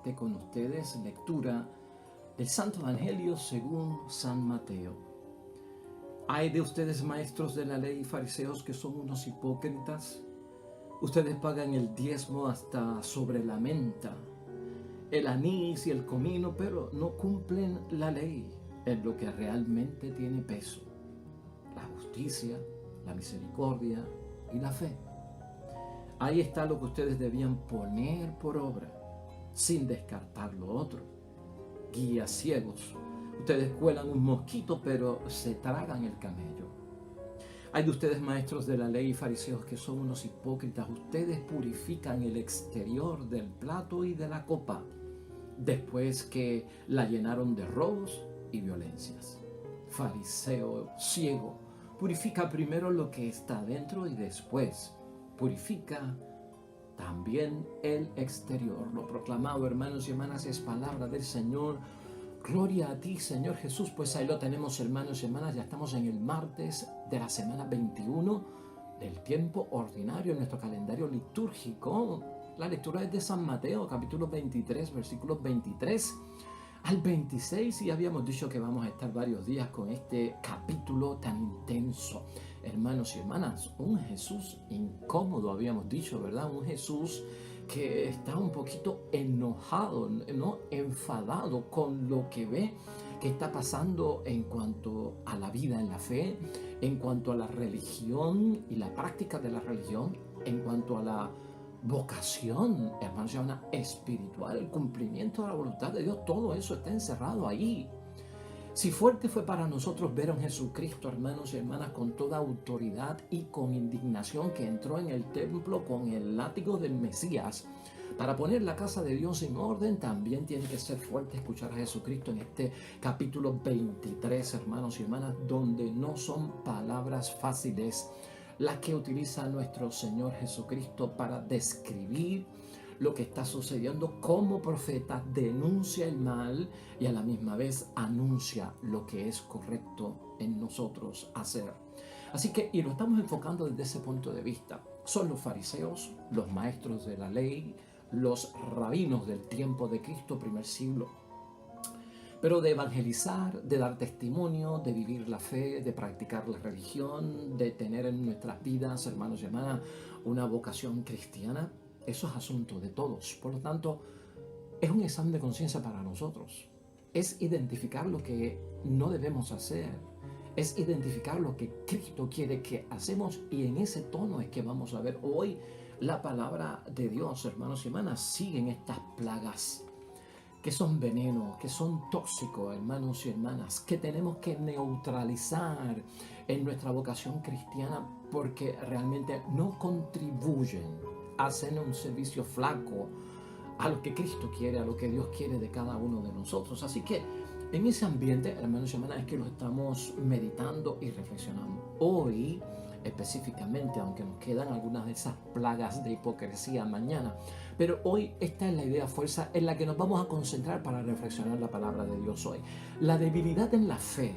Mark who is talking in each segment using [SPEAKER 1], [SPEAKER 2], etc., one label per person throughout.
[SPEAKER 1] esté con ustedes. Lectura del Santo Evangelio según San Mateo. Ay de ustedes, maestros de la ley y fariseos, que son unos hipócritas. Ustedes pagan el diezmo hasta sobre la menta, el anís y el comino, pero no cumplen la ley en lo que realmente tiene peso: la justicia, la misericordia y la fe. Ahí está lo que ustedes debían poner por obra, sin descartar lo otro. Guías ciegos, ustedes cuelan un mosquito, pero se tragan el camello. Hay de ustedes, maestros de la ley y fariseos, que son unos hipócritas. Ustedes purifican el exterior del plato y de la copa, después que la llenaron de robos y violencias. Fariseo ciego, purifica primero lo que está dentro y después purifica también el exterior. Lo proclamado, hermanos y hermanas, es palabra del Señor. Gloria a ti, Señor Jesús. Pues ahí lo tenemos, hermanos y hermanas. Ya estamos en el martes de la semana 21 del tiempo ordinario en nuestro calendario litúrgico. La lectura es de San Mateo, capítulo 23, versículos 23 al 26. Y habíamos dicho que vamos a estar varios días con este capítulo tan intenso. Hermanos y hermanas, un Jesús incómodo, habíamos dicho, ¿verdad? Un Jesús que está un poquito enojado, ¿no? Enfadado con lo que ve que está pasando en cuanto a la vida en la fe, en cuanto a la religión y la práctica de la religión, en cuanto a la vocación, hermanos y hermanas, espiritual, el cumplimiento de la voluntad de Dios. Todo eso está encerrado ahí. Si fuerte fue para nosotros ver a un Jesucristo, hermanos y hermanas, con toda autoridad y con indignación, que entró en el templo con el látigo del Mesías para poner la casa de Dios en orden, también tiene que ser fuerte escuchar a Jesucristo en este capítulo 23, hermanos y hermanas, donde no son palabras fáciles las que utiliza nuestro Señor Jesucristo para describir lo que está sucediendo. Como profeta denuncia el mal y a la misma vez anuncia lo que es correcto en nosotros hacer. Así que, y lo estamos enfocando desde ese punto de vista, son los fariseos, los maestros de la ley, los rabinos del tiempo de Cristo, primer siglo. Pero de evangelizar, de dar testimonio, de vivir la fe, de practicar la religión, de tener en nuestras vidas, hermanos y hermanas, una vocación cristiana, eso es asunto de todos. Por lo tanto, es un examen de conciencia para nosotros. Es identificar lo que no debemos hacer. Es identificar lo que Cristo quiere que hacemos, y en ese tono es que vamos a ver hoy la palabra de Dios, hermanos y hermanas. Siguen estas plagas que son veneno, que son tóxicos, hermanos y hermanas, que tenemos que neutralizar en nuestra vocación cristiana, porque realmente no contribuyen a hacer un servicio flaco a lo que Cristo quiere, a lo que Dios quiere de cada uno de nosotros. Así que en ese ambiente, hermanos y hermanas, es que lo estamos meditando y reflexionando. Hoy, específicamente, aunque nos quedan algunas de esas plagas de hipocresía mañana, pero hoy esta es la idea fuerza en la que nos vamos a concentrar para reflexionar la palabra de Dios hoy. La debilidad en la fe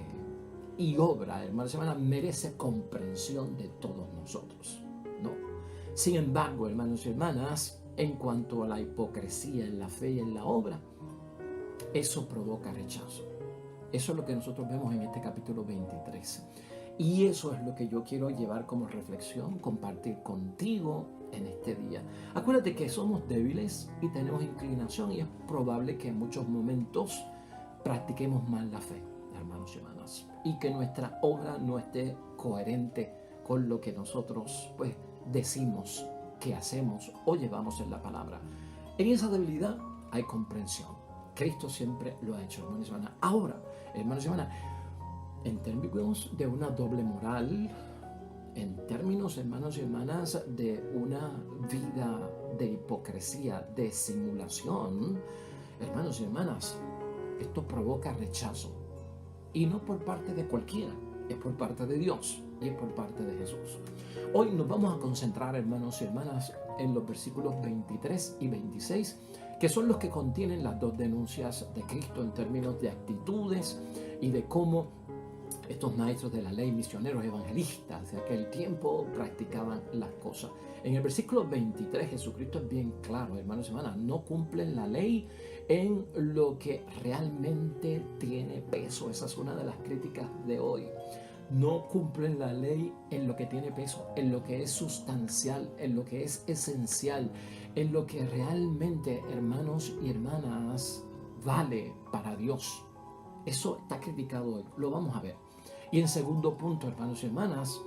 [SPEAKER 1] y obra, hermanos y hermanas, merece comprensión de todos nosotros, ¿no? Sin embargo, hermanos y hermanas, en cuanto a la hipocresía en la fe y en la obra, eso provoca rechazo. Eso es lo que nosotros vemos en este capítulo 23. Y eso es lo que yo quiero llevar como reflexión, compartir contigo en este día. Acuérdate que somos débiles y tenemos inclinación, y es probable que en muchos momentos practiquemos mal la fe, hermanos y hermanas, y que nuestra obra no esté coherente con lo que nosotros decimos que hacemos o llevamos en la palabra. En esa debilidad hay comprensión. Cristo siempre lo ha hecho, hermanos y hermanas. Ahora, hermanos y hermanas, en términos de una doble moral, en términos, hermanos y hermanas, de una vida de hipocresía, de simulación, hermanos y hermanas, esto provoca rechazo. Y no por parte de cualquiera, es por parte de Dios y es por parte de Jesús. Hoy nos vamos a concentrar, hermanos y hermanas, en los versículos 23 y 26, que son los que contienen las dos denuncias de Cristo en términos de actitudes y de cómo Estos maestros de la ley, misioneros, evangelistas de aquel tiempo, practicaban las cosas. En el versículo 23 Jesucristo es bien claro, hermanos y hermanas, no cumplen la ley en lo que realmente tiene peso. Esa es una de las críticas de hoy. No cumplen la ley en lo que tiene peso, en lo que es sustancial, en lo que es esencial, en lo que realmente, hermanos y hermanas, vale para Dios. Eso está criticado hoy, lo vamos a ver. Y en segundo punto, hermanos y hermanas,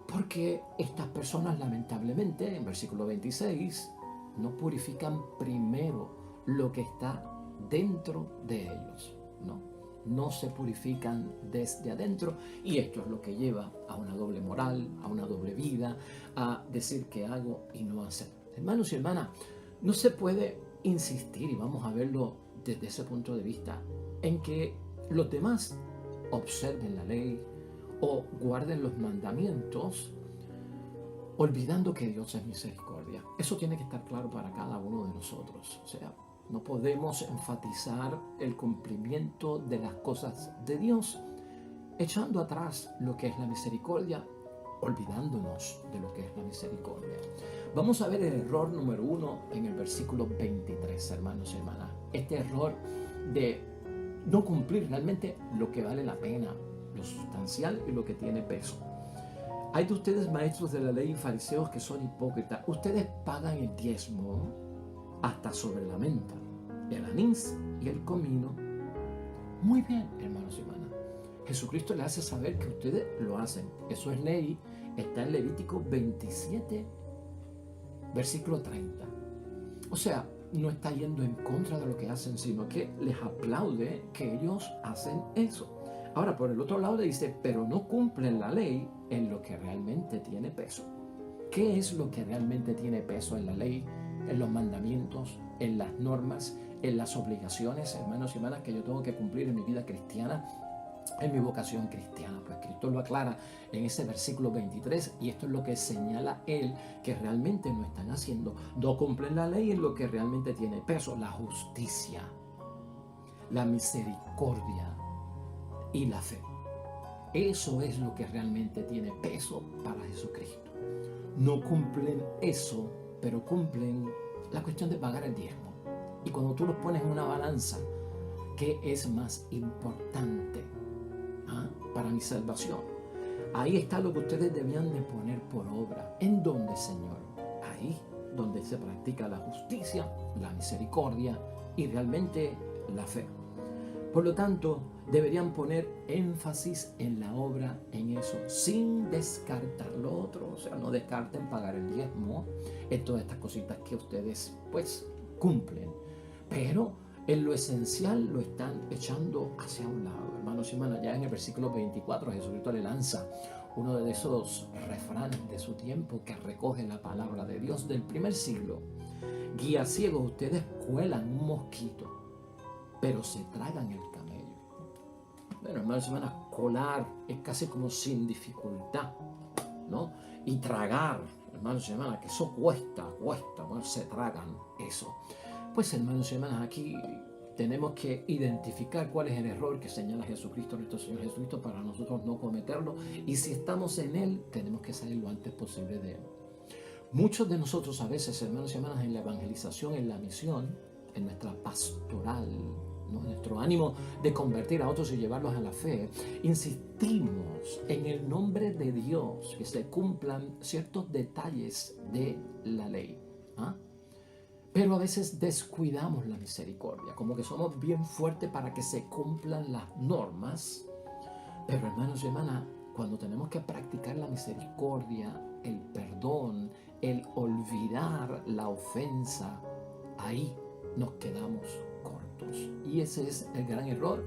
[SPEAKER 1] porque estas personas lamentablemente, en versículo 26, no purifican primero lo que está dentro de ellos, no se purifican desde adentro, y esto es lo que lleva a una doble moral, a una doble vida, a decir que hago y no hacer. Hermanos y hermanas, no se puede insistir, y vamos a verlo desde ese punto de vista, en que los demás observen la ley o guarden los mandamientos, olvidando que Dios es misericordia. Eso tiene que estar claro para cada uno de nosotros. O sea, no podemos enfatizar el cumplimiento de las cosas de Dios echando atrás lo que es la misericordia, olvidándonos de lo que es la misericordia. Vamos a ver el error número 1 en el versículo 23, hermanos y hermanas. Este error de no cumplir realmente lo que vale la pena, lo sustancial y lo que tiene peso. Hay de ustedes, maestros de la ley y fariseos, que son hipócritas. Ustedes pagan el diezmo hasta sobre la menta, el anís y el comino. Muy bien, hermanos y hermanas. Jesucristo le hace saber que ustedes lo hacen. Eso es ley. Está en Levítico 27, versículo 30. O sea, no está yendo en contra de lo que hacen, sino que les aplaude que ellos hacen eso. Ahora, por el otro lado le dice, pero no cumplen la ley en lo que realmente tiene peso. ¿Qué es lo que realmente tiene peso en la ley, en los mandamientos, en las normas, en las obligaciones, hermanos y hermanas, que yo tengo que cumplir en mi vida cristiana, en mi vocación cristiana? Pues Cristo lo aclara en ese versículo 23, y esto es lo que señala él que realmente no están haciendo. No cumplen la ley en lo que realmente tiene peso: la justicia, la misericordia y la fe. Eso es lo que realmente tiene peso para Jesucristo. No cumplen eso, pero cumplen la cuestión de pagar el diezmo. Y cuando tú los pones en una balanza, ¿qué es más importante para mi salvación? Ahí está lo que ustedes debían de poner por obra. ¿En dónde, Señor? Ahí donde se practica la justicia, la misericordia y realmente la fe. Por lo tanto, deberían poner énfasis en la obra, en eso, sin descartar lo otro. O sea, no descarten pagar el diezmo, en todas estas cositas que ustedes pues cumplen, pero en lo esencial lo están echando hacia un lado. Hermanos y hermanas, ya en el versículo 24 Jesucristo le lanza uno de esos refranes de su tiempo que recoge la palabra de Dios del primer siglo. Guías ciegos, ustedes cuelan un mosquito, pero se tragan el camello. Bueno, hermanos y hermanas, colar es casi como sin dificultad, ¿no? Y tragar, hermanos y hermanas, que eso cuesta, bueno, se tragan eso. Pues, hermanos y hermanas, aquí tenemos que identificar cuál es el error que señala Jesucristo, nuestro Señor Jesucristo, para nosotros no cometerlo. Y si estamos en Él, tenemos que salir lo antes posible de Él. Muchos de nosotros a veces, hermanos y hermanas, en la evangelización, en la misión, en nuestra pastoral, ¿no?, nuestro ánimo de convertir a otros y llevarlos a la fe, insistimos en el nombre de Dios que se cumplan ciertos detalles de la ley. Pero a veces descuidamos la misericordia, como que somos bien fuertes para que se cumplan las normas. Pero, hermanos y hermanas, cuando tenemos que practicar la misericordia, el perdón, el olvidar la ofensa, ahí nos quedamos cortos. Y ese es el gran error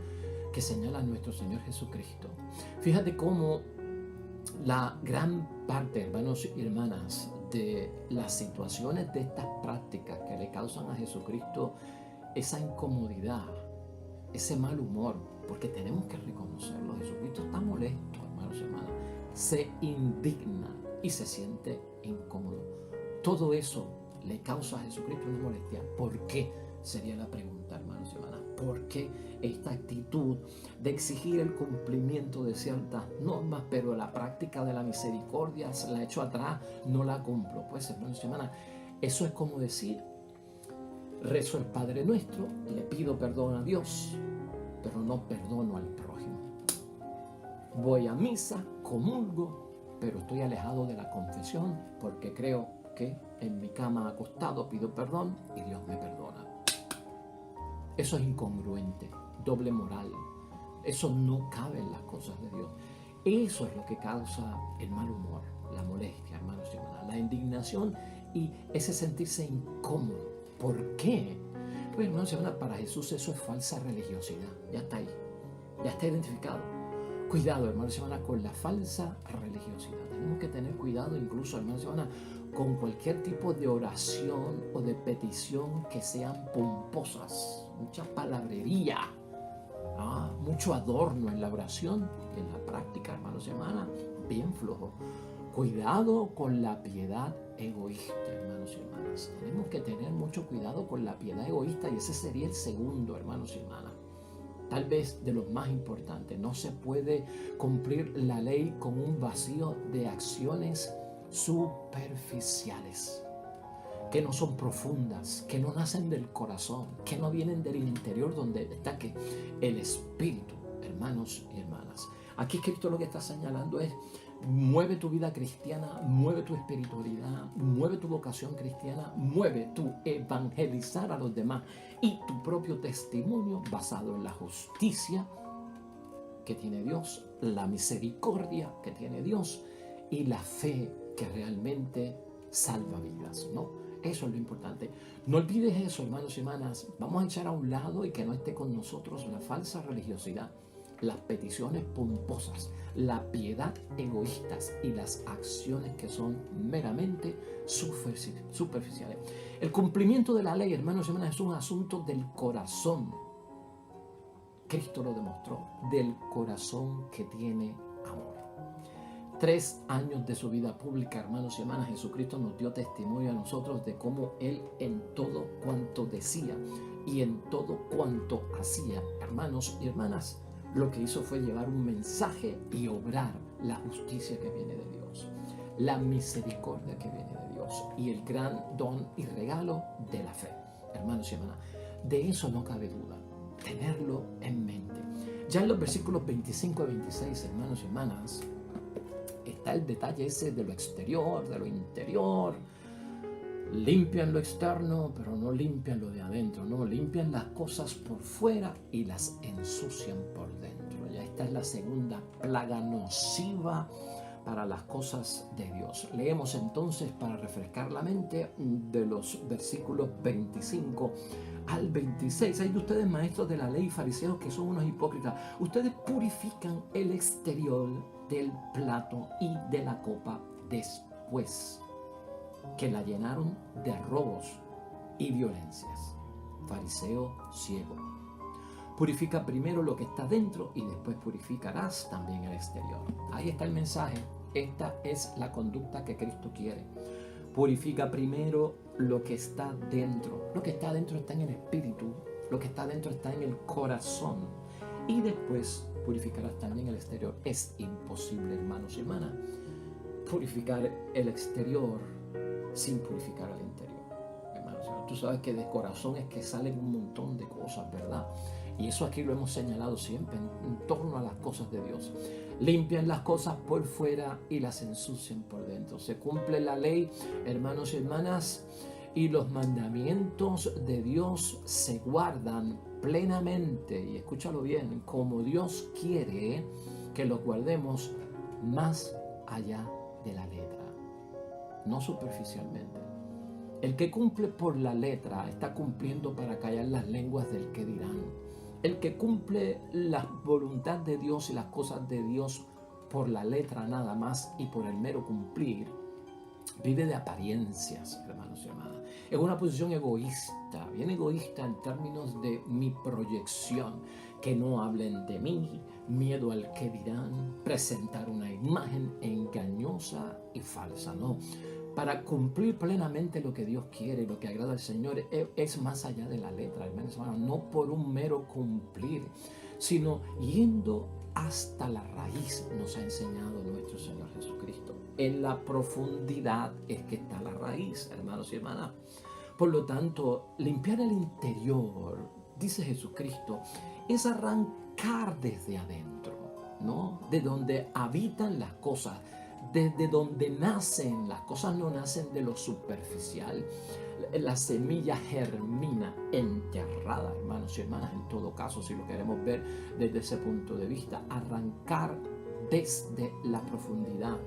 [SPEAKER 1] que señala nuestro Señor Jesucristo. Fíjate cómo la gran parte, hermanos y hermanas, de las situaciones de estas prácticas que le causan a Jesucristo esa incomodidad, ese mal humor, porque tenemos que reconocerlo. Jesucristo está molesto, hermanos y hermanas, se indigna y se siente incómodo. Todo eso le causa a Jesucristo una molestia. ¿Por qué? Sería la pregunta, hermanos y hermanas. ¿Por qué esta actitud de exigir el cumplimiento de ciertas normas, pero la práctica de la misericordia se la echo atrás, no la cumplo? Pues, hermanos y hermanas, eso es como decir, rezo el Padre Nuestro, le pido perdón a Dios, pero no perdono al prójimo. Voy a misa, comulgo, pero estoy alejado de la confesión porque creo que en mi cama acostado pido perdón y Dios me perdona. Eso es incongruente, doble moral. Eso no cabe en las cosas de Dios. Eso es lo que causa el mal humor, la molestia, hermanos y hermanas, la indignación y ese sentirse incómodo. ¿Por qué? Pues, hermanos y hermanas, para Jesús eso es falsa religiosidad. Ya está ahí, ya está identificado. Cuidado, hermanos y hermanas, con la falsa religiosidad. Tenemos que tener cuidado incluso, hermanos y hermanas, con cualquier tipo de oración o de petición que sean pomposas, mucha palabrería, mucho adorno en la oración y en la práctica, hermanos y hermanas, bien flojo. Cuidado con la piedad egoísta, hermanos y hermanas. Tenemos que tener mucho cuidado con la piedad egoísta y ese sería el segundo, hermanos y hermanas. Tal vez de los más importantes. No se puede cumplir la ley con un vacío de acciones superficiales, que no son profundas, que no nacen del corazón, que no vienen del interior donde está que el espíritu, hermanos y hermanas. Aquí Cristo lo que está señalando es: mueve tu vida cristiana, mueve tu espiritualidad, mueve tu vocación cristiana, mueve tu evangelizar a los demás y tu propio testimonio basado en la justicia que tiene Dios, la misericordia que tiene Dios y la fe que realmente salva vidas, ¿no? Eso es lo importante. No olvides eso, hermanos y hermanas. Vamos a echar a un lado y que no esté con nosotros la falsa religiosidad, las peticiones pomposas, la piedad egoístas y las acciones que son meramente superficiales. El cumplimiento de la ley, hermanos y hermanas, es un asunto del corazón. Cristo lo demostró, del corazón que tiene amor. 3 años de su vida pública, hermanos y hermanas, Jesucristo nos dio testimonio a nosotros de cómo Él en todo cuanto decía y en todo cuanto hacía, hermanos y hermanas, lo que hizo fue llevar un mensaje y obrar la justicia que viene de Dios, la misericordia que viene de Dios y el gran don y regalo de la fe, hermanos y hermanas. De eso no cabe duda, tenerlo en mente. Ya en los versículos 25 a 26, hermanos y hermanas, está el detalle ese de lo exterior, de lo interior. Limpian lo externo, pero no limpian lo de adentro, no, limpian las cosas por fuera y las ensucian por dentro. Ya esta es la segunda plaga nociva para las cosas de Dios. Leemos entonces, para refrescar la mente, de los versículos 25 al 26. Hay de ustedes, maestros de la ley, fariseos, que son unos hipócritas. Ustedes purifican el exterior del plato y de la copa después que la llenaron de robos y violencias. Fariseo ciego. Purifica primero lo que está dentro y después purificarás también el exterior. Ahí está el mensaje. Esta es la conducta que Cristo quiere. Purifica primero lo que está dentro. Lo que está dentro está en el espíritu. Lo que está dentro está en el corazón. Y después purificarás también el exterior. Es imposible, hermanos y hermanas, purificar el exterior sin purificar el interior. Hermanos, tú sabes que de corazón es que salen un montón de cosas, ¿verdad? Y eso aquí lo hemos señalado siempre en torno a las cosas de Dios. Limpian las cosas por fuera y las ensucian por dentro. Se cumple la ley, hermanos y hermanas, y los mandamientos de Dios se guardan plenamente, y escúchalo bien, como Dios quiere que los guardemos, más allá de la letra, no superficialmente. El que cumple por la letra está cumpliendo para callar las lenguas del que dirán. El que cumple la voluntad de Dios y las cosas de Dios por la letra nada más y por el mero cumplir, vive de apariencias, hermanos y hermanas. Es una posición egoísta, bien egoísta en términos de mi proyección, que no hablen de mí, miedo al que dirán, presentar una imagen engañosa y falsa, no. Para cumplir plenamente lo que Dios quiere, lo que agrada al Señor, es más allá de la letra, hermanos y hermanas, no por un mero cumplir, sino yendo hasta la raíz, nos ha enseñado nuestro Señor Jesucristo. En la profundidad es que está la raíz, hermanos y hermanas. Por lo tanto, limpiar el interior, dice Jesucristo, es arrancar desde adentro, ¿no? De donde habitan las cosas, desde donde nacen. Las cosas no nacen de lo superficial. La semilla germina enterrada, hermanos y hermanas, en todo caso, si lo queremos ver desde ese punto de vista. Arrancar desde la profundidad,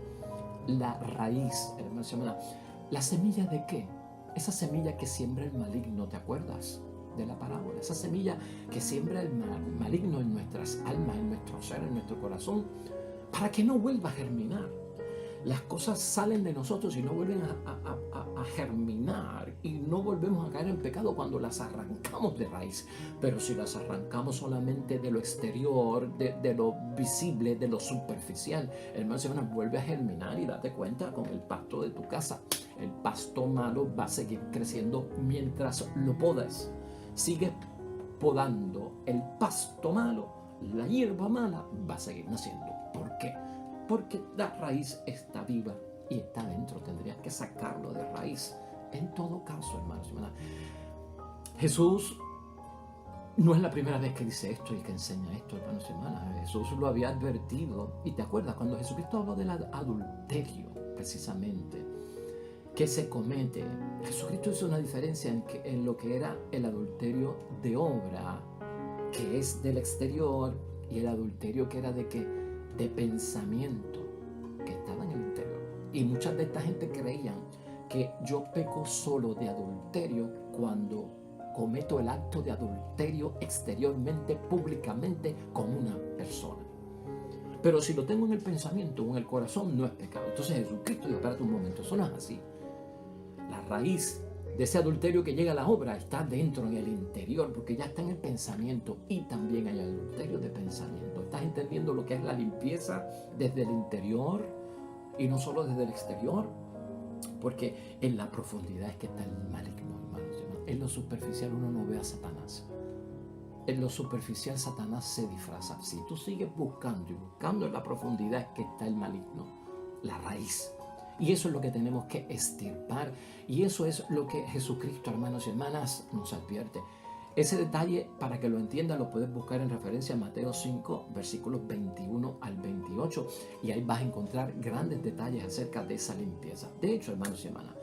[SPEAKER 1] la raíz, hermanos y hermanas. ¿La semilla de qué? Esa semilla que siembra el maligno, ¿te acuerdas de la parábola? Esa semilla que siembra el maligno en nuestras almas, en nuestro ser, en nuestro corazón, para que no vuelva a germinar. Las cosas salen de nosotros y no vuelven a germinar, y no volvemos a caer en pecado cuando las arrancamos de raíz. Pero si las arrancamos solamente de lo exterior, de lo visible, de lo superficial, hermano, se vuelve a germinar. Y date cuenta con el pasto de tu casa. El pasto malo va a seguir creciendo mientras lo podas. Sigue podando el pasto malo, la hierba mala va a seguir naciendo. ¿Por qué? Porque la raíz está viva y está dentro. Tendrías que sacarlo de raíz. En todo caso, hermanos y hermanas, Jesús no es la primera vez que dice esto y que enseña esto, hermanos y hermanas. Jesús lo había advertido. Y te acuerdas, cuando Jesucristo habló del adulterio, precisamente, que se comete, Jesucristo hizo una diferencia en lo que era el adulterio de obra, que es del exterior, y el adulterio que era de qué, de pensamiento, que estaba en el interior. Y muchas de esta gente creían que yo peco solo de adulterio cuando cometo el acto de adulterio exteriormente, públicamente, con una persona. Pero si lo tengo en el pensamiento o en el corazón, no es pecado. Entonces Jesucristo dijo, espérate un momento, eso no es así. La raíz de ese adulterio que llega a la obra está dentro, en el interior, porque ya está en el pensamiento, y también hay adulterio de pensamiento. ¿Estás entendiendo lo que es la limpieza desde el interior y no solo desde el exterior? Porque en la profundidad es que está el maligno, hermanos. En lo superficial uno no ve a Satanás. En lo superficial Satanás se disfraza. Si tú sigues buscando y buscando en la profundidad es que está el maligno, la raíz. Y eso es lo que tenemos que extirpar. Y eso es lo que Jesucristo, hermanos y hermanas, nos advierte. Ese detalle, para que lo entiendas, lo puedes buscar en referencia a Mateo 5, versículos 21 al 28. Y ahí vas a encontrar grandes detalles acerca de esa limpieza. De hecho, hermanos y hermanas,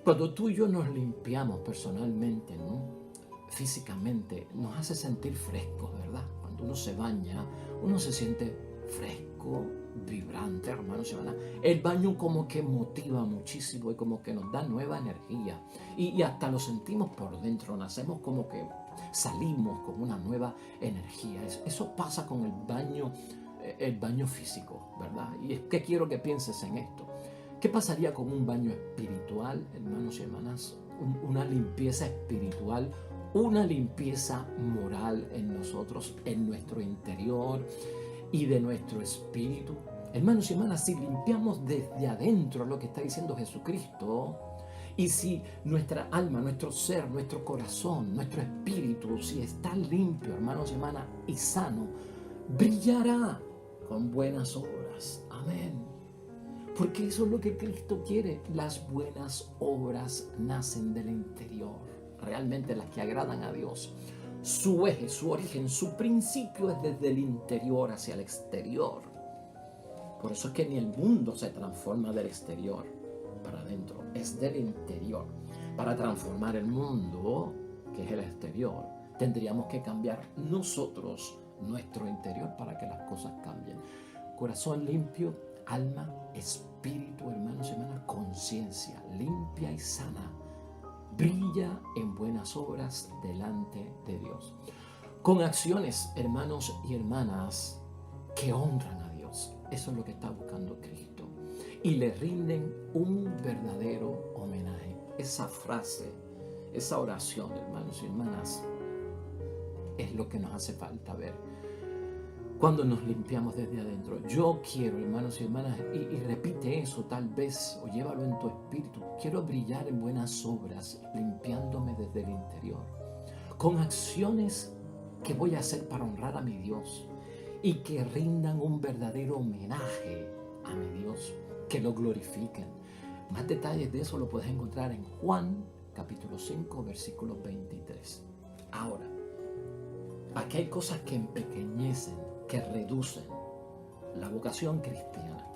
[SPEAKER 1] cuando tú y yo nos limpiamos personalmente, ¿no? Físicamente, nos hace sentir frescos, ¿verdad? Cuando uno se baña, uno se siente fresco, vibrante, hermanos y hermanas. El baño como que motiva muchísimo y como que nos da nueva energía, y hasta lo sentimos por dentro, nacemos como que salimos con una nueva energía. Eso pasa con el baño físico, ¿verdad? Y es que quiero que pienses en esto. ¿Qué pasaría con un baño espiritual, hermanos y hermanas? Una limpieza espiritual, una limpieza moral en nosotros, en nuestro interior y de nuestro espíritu. Hermanos y hermanas, si limpiamos desde adentro lo que está diciendo Jesucristo, y si nuestra alma, nuestro ser, nuestro corazón, nuestro espíritu, si está limpio, hermanos y hermanas, y sano, brillará con buenas obras. Amén. Porque eso es lo que Cristo quiere. Las buenas obras nacen del interior, realmente las que agradan a Dios. Su eje, su origen, su principio es desde el interior hacia el exterior. Por eso es que ni el mundo se transforma del exterior para adentro, es del interior. Para transformar el mundo, que es el exterior, tendríamos que cambiar nosotros nuestro interior para que las cosas cambien. Corazón limpio, alma, espíritu, hermanos y hermanas, conciencia limpia y sana, brilla en buenas obras delante de Dios, con acciones, hermanos y hermanas, que honran a Dios. Eso es lo que está buscando Cristo. y le rinden un verdadero homenaje. Esa frase, esa oración, hermanos y hermanas, es lo que nos hace falta ver cuando nos limpiamos desde adentro. Yo quiero, hermanos y hermanas, y repite eso tal vez, o llévalo en tu espíritu. Quiero brillar en buenas obras, limpiándome desde el interior, con acciones que voy a hacer para honrar a mi Dios y que rindan un verdadero homenaje a mi Dios, que lo glorifiquen. Más detalles de eso lo puedes encontrar en Juan capítulo 5, versículo 23. Ahora, aquí hay cosas que empequeñecen, que reducen la vocación cristiana,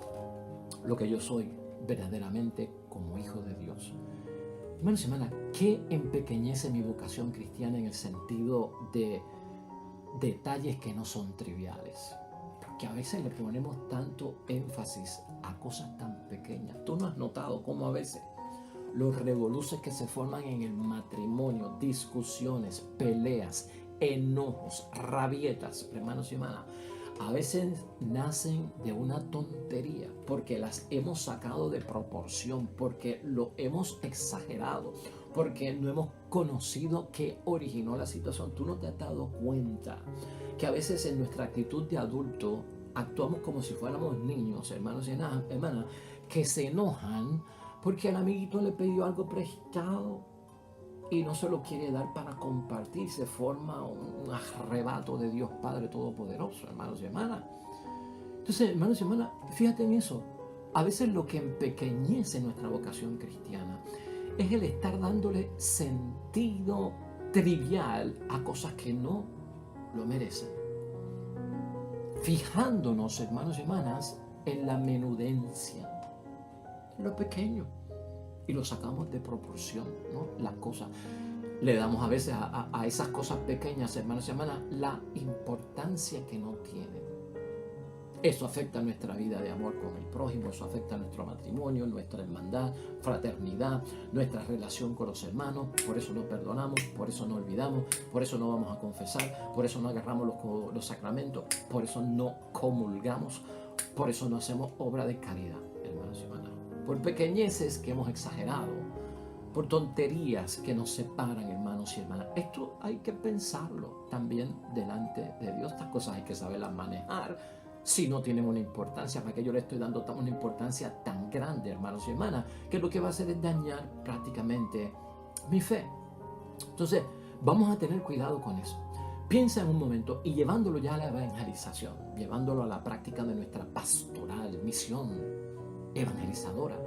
[SPEAKER 1] lo que yo soy verdaderamente como hijo de Dios. Hermanos y hermanas, ¿qué empequeñece mi vocación cristiana en el sentido de detalles que no son triviales? Porque a veces le ponemos tanto énfasis a cosas tan pequeñas. ¿Tú no has notado cómo a veces los revoluces que se forman en el matrimonio, discusiones, peleas, enojos, rabietas, hermanos y hermanas, a veces nacen de una tontería porque las hemos sacado de proporción, porque lo hemos exagerado, porque no hemos conocido qué originó la situación? ¿Tú no te has dado cuenta que a veces en nuestra actitud de adulto actuamos como si fuéramos niños, hermanos y hermanas, que se enojan porque el amiguito le pidió algo prestado y no se lo quiere dar para compartir? Se forma un arrebato de Dios Padre Todopoderoso, hermanos y hermanas. Entonces, hermanos y hermanas, fíjate en eso. A veces lo que empequeñece nuestra vocación cristiana es el estar dándole sentido trivial a cosas que no lo merecen. Fijándonos, hermanos y hermanas, en la menudencia, en lo pequeño, y lo sacamos de proporción, ¿no? Las cosas. Le damos a veces a esas cosas pequeñas, hermanos y hermanas, la importancia que no tienen. Eso afecta nuestra vida de amor con el prójimo, eso afecta nuestro matrimonio, nuestra hermandad, fraternidad, nuestra relación con los hermanos. Por eso no perdonamos, por eso no olvidamos, por eso no vamos a confesar, por eso no agarramos los sacramentos, por eso no comulgamos, por eso no hacemos obra de caridad, hermanos y hermanas. Por pequeñeces que hemos exagerado, por tonterías que nos separan, hermanos y hermanas. Esto hay que pensarlo también delante de Dios. Estas cosas hay que saberlas manejar si no tienen una importancia. ¿Para qué yo le estoy dando una importancia tan grande, hermanos y hermanas? Que lo que va a hacer es dañar prácticamente mi fe. Entonces, vamos a tener cuidado con eso. Piensa en un momento y llevándolo ya a la evangelización, llevándolo a la práctica de nuestra pastoral, misión evangelizadora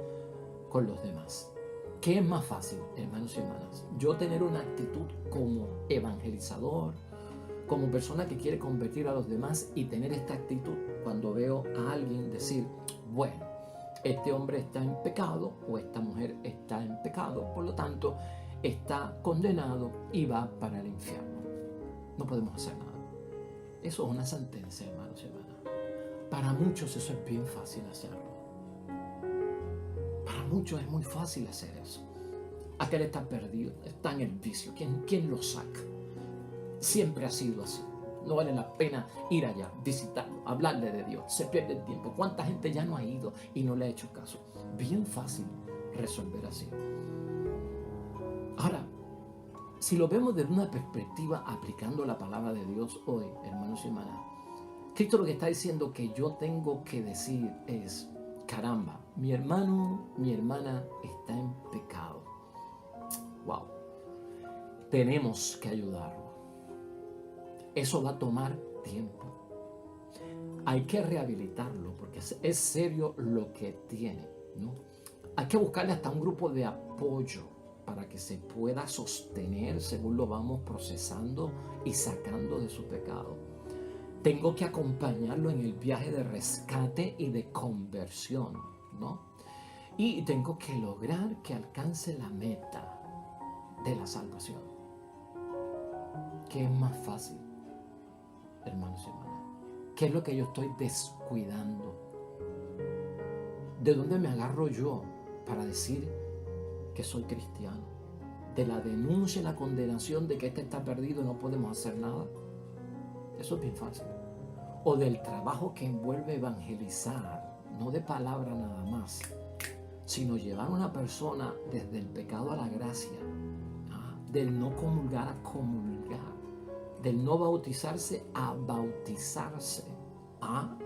[SPEAKER 1] con los demás. ¿Qué es más fácil, hermanos y hermanas? Yo tener una actitud como evangelizador, como persona que quiere convertir a los demás, y tener esta actitud cuando veo a alguien decir, bueno, este hombre está en pecado o esta mujer está en pecado, por lo tanto está condenado y va para el infierno. No podemos hacer nada. Eso es una sentencia, hermanos y hermanas. Para muchos eso es bien fácil hacerlo. Para muchos es muy fácil hacer eso. Aquel está perdido, está en el vicio. ¿Quién lo saca? Siempre ha sido así. No vale la pena ir allá, visitarlo, hablarle de Dios. Se pierde el tiempo. ¿Cuánta gente ya no ha ido y no le ha hecho caso? Bien fácil resolver así. Ahora, si lo vemos desde una perspectiva aplicando la palabra de Dios hoy, hermanos y hermanas, Cristo lo que está diciendo que yo tengo que decir es, caramba, mi hermano, mi hermana está en pecado. Wow. Tenemos que ayudarlo. Eso va a tomar tiempo. Hay que rehabilitarlo porque es serio lo que tiene, ¿no? Hay que buscarle hasta un grupo de apoyo para que se pueda sostener según lo vamos procesando y sacando de su pecado. Tengo que acompañarlo en el viaje de rescate y de conversión, ¿no? Y tengo que lograr que alcance la meta de la salvación. ¿Qué es más fácil, hermanos y hermanas? ¿Qué es lo que yo estoy descuidando? ¿De dónde me agarro yo para decir que soy cristiano? ¿De la denuncia y la condenación de que este está perdido y no podemos hacer nada? Eso es bien fácil. O del trabajo que envuelve evangelizar no de palabra nada más, sino llevar a una persona desde el pecado a la gracia, del no comulgar a comulgar, del no bautizarse a bautizarse.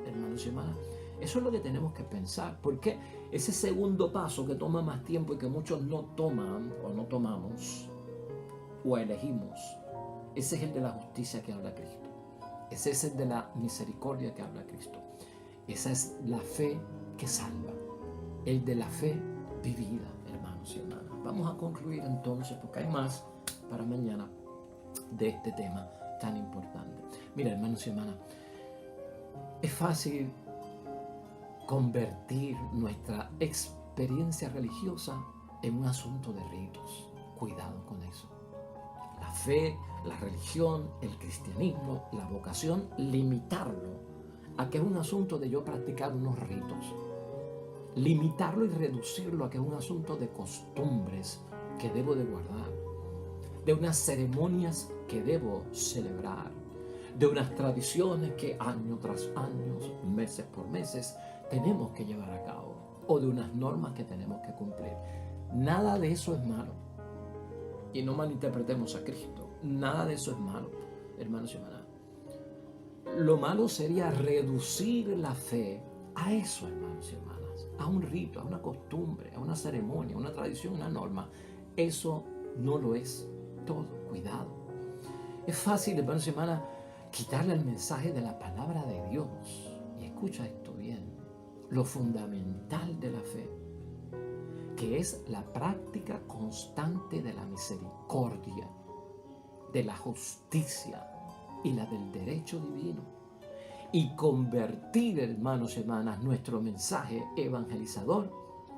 [SPEAKER 1] Hermanos y hermanas, eso es lo que tenemos que pensar, porque ese segundo paso que toma más tiempo y que muchos no toman o no tomamos o elegimos, ese es el de la justicia que habla Cristo. Ese es el de la misericordia que habla Cristo. Esa es la fe que salva, el de la fe vivida, hermanos y hermanas. Vamos a concluir entonces, porque hay más para mañana de este tema tan importante. Mira, hermanos y hermanas, es fácil convertir nuestra experiencia religiosa en un asunto de ritos. Cuidado con eso. La fe, la religión, el cristianismo, la vocación, limitarlo a que es un asunto de yo practicar unos ritos. Limitarlo y reducirlo a que es un asunto de costumbres que debo de guardar, de unas ceremonias que debo celebrar, de unas tradiciones que año tras año, meses por meses, tenemos que llevar a cabo, o de unas normas que tenemos que cumplir. Nada de eso es malo. Y no malinterpretemos a Cristo. Nada de eso es malo, hermanos y hermanas. Lo malo sería reducir la fe a eso, hermanos y hermanas, a un rito, a una costumbre, a una ceremonia, a una tradición, una norma. Eso no lo es todo. Cuidado. Es fácil, hermanos y hermanas, quitarle el mensaje de la palabra de Dios. Y escucha esto bien. Lo fundamental de la fe, que es la práctica constante de la misericordia, de la justicia y la del derecho divino, y convertir, hermanos y hermanas, nuestro mensaje evangelizador,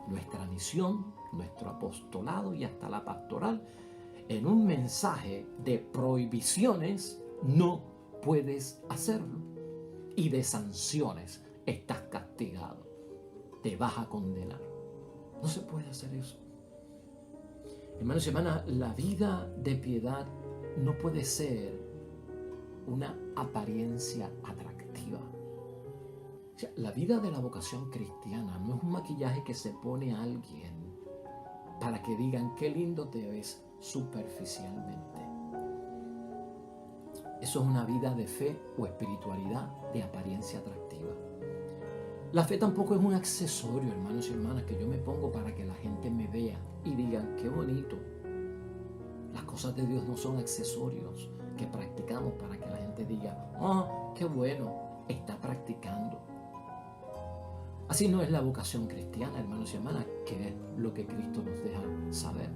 [SPEAKER 1] nuestra misión, nuestro apostolado y hasta la pastoral, en un mensaje de prohibiciones. No puedes hacerlo, y de sanciones. Estás castigado, te vas a condenar. No se puede hacer eso. Hermanos y hermanas, la vida de piedad no puede ser una apariencia atractiva. O sea, la vida de la vocación cristiana no es un maquillaje que se pone a alguien para que digan qué lindo te ves superficialmente. Eso es una vida de fe o espiritualidad de apariencia atractiva. La fe tampoco es un accesorio, hermanos y hermanas, que yo me pongo para que la gente me vea y digan qué bonito. Las cosas de Dios no son accesorios que practicamos para que la gente diga, qué bueno, está practicando. Así no es la vocación cristiana, hermanos y hermanas, que es lo que Cristo nos deja saber.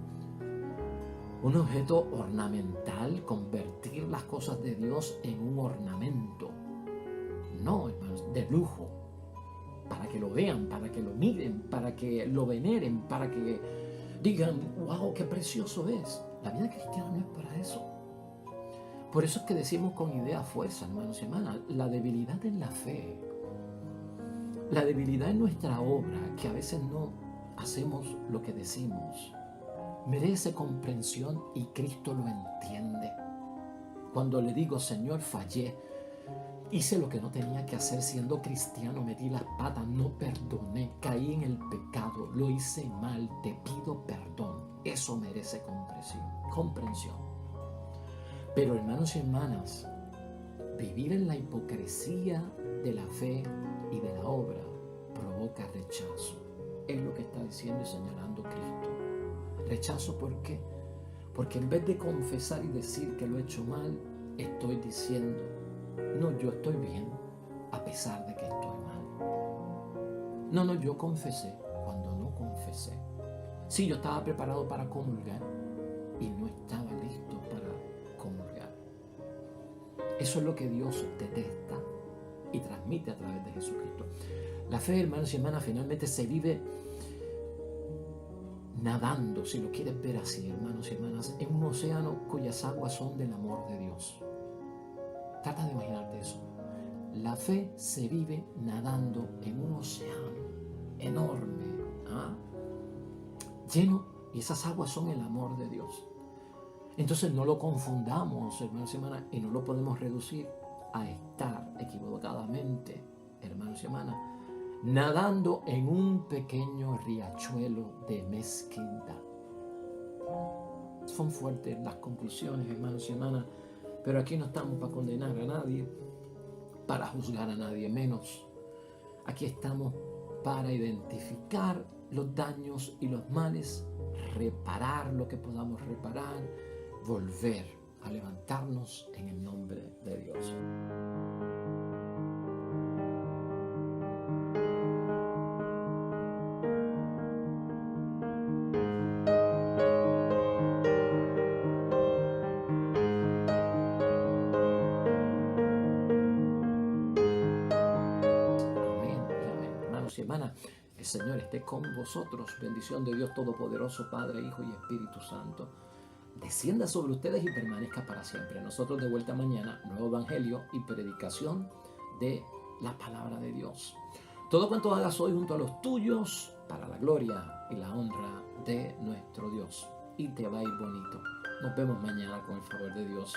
[SPEAKER 1] Un objeto ornamental, convertir las cosas de Dios en un ornamento. No, hermanos, de lujo. Para que lo vean, para que lo miren, para que lo veneren, para que digan, wow, qué precioso es. La vida cristiana no es para eso. Por eso es que decimos con idea fuerza, hermanos y hermanas, la debilidad en la fe, la debilidad en nuestra obra, que a veces no hacemos lo que decimos, merece comprensión y Cristo lo entiende. Cuando le digo, Señor, fallé, hice lo que no tenía que hacer siendo cristiano, metí las patas, no perdoné, caí en el pecado, lo hice mal, te pido perdón. Eso merece comprensión. Pero hermanos y hermanas, vivir en la hipocresía de la fe y de la obra provoca rechazo. Es lo que está diciendo y señalando Cristo. ¿Rechazo por qué? Porque en vez de confesar y decir que lo he hecho mal, estoy diciendo, no, yo estoy bien, a pesar de que estoy mal. No, yo confesé cuando no confesé. Sí, yo estaba preparado para comulgar y no estaba listo para comulgar. Eso es lo que Dios detesta y transmite a través de Jesucristo. La fe, hermanos y hermanas, finalmente se vive nadando, si lo quieres ver así, hermanos y hermanas, en un océano cuyas aguas son del amor de Dios. Trata de imaginarte eso. La fe se vive nadando en un océano enorme, lleno, y esas aguas son el amor de Dios. Entonces no lo confundamos, hermanos y hermanas, y no lo podemos reducir a estar equivocadamente, hermanos y hermanas, nadando en un pequeño riachuelo de mezquindad. Son fuertes las conclusiones, hermanos y hermanas, pero aquí no estamos para condenar a nadie, para juzgar a nadie menos. Aquí estamos para identificar los daños y los males, reparar lo que podamos reparar, volver a levantarnos en el nombre de Dios. Amén y amén. Hermanos y hermanas, el Señor esté con vosotros. Bendición de Dios Todopoderoso, Padre, Hijo y Espíritu Santo, descienda sobre ustedes y permanezca para siempre. Nosotros de vuelta mañana, nuevo evangelio y predicación de la palabra de Dios. Todo cuanto hagas hoy junto a los tuyos, para la gloria y la honra de nuestro Dios. Y te va a ir bonito. Nos vemos mañana con el favor de Dios.